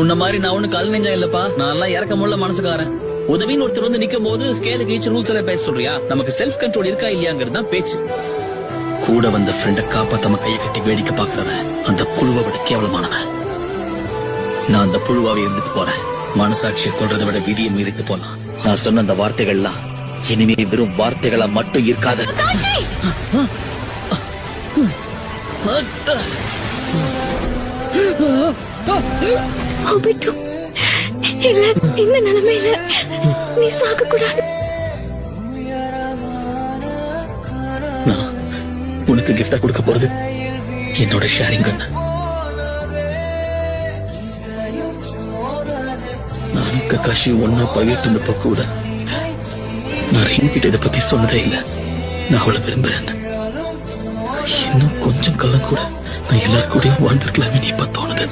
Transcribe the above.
உன்ன மாதிரி நான் ஒண்ணு கல் நெஞ்சா இல்லப்பா. நான் எல்லாம் இறக்க முடியல மனசுக்காரன். உதவின்னு ஒருத்தர் வந்து நிக்கும் போது ஸ்கேலு கீழ்ச்சி ரூல்ஸ் எல்லாம் பேச சொல்றியா? நமக்கு செல்ஃப் கண்ட்ரோல் இருக்கா இல்லையாங்கிறது தான் பேச்சு. கூட வந்த ஃப்ரெண்ட காப்பாத்தாம கையை கட்டி வேடிக்கை பாக்குறவன் அந்த புழுவை விட கேவலமானவன். நான் அந்த புழுவாவே இருந்துட்டு போறேன். மனசாட்சியை கொள்றதை விட விதியை மீறிட்டு போலாம். நான் சொன்ன அந்த வார்த்தைகள்லாம் இனிமே வெறும் வார்த்தைகளா மட்டும் இருக்காது. இல்ல, இந்த நிலைமையில நீ சாக கூடாது. நான் உனக்கு கிஃப்டா கொடுக்க போறது என்னோட ஷேரிங் கன். நானும் கக்காஷி ஒன்னா பகிட்டு இருந்தப்ப கூட நான் என்கிட்ட இதை பத்தி சொன்னதே இல்லை. நான் அவளை விரும்புறேன். இன்னும் கொஞ்சம் காலம் கூட நான் எல்லாரும் கூடயும் வாழ்ந்துருக்கலாமே நீ இப்ப தோணுது.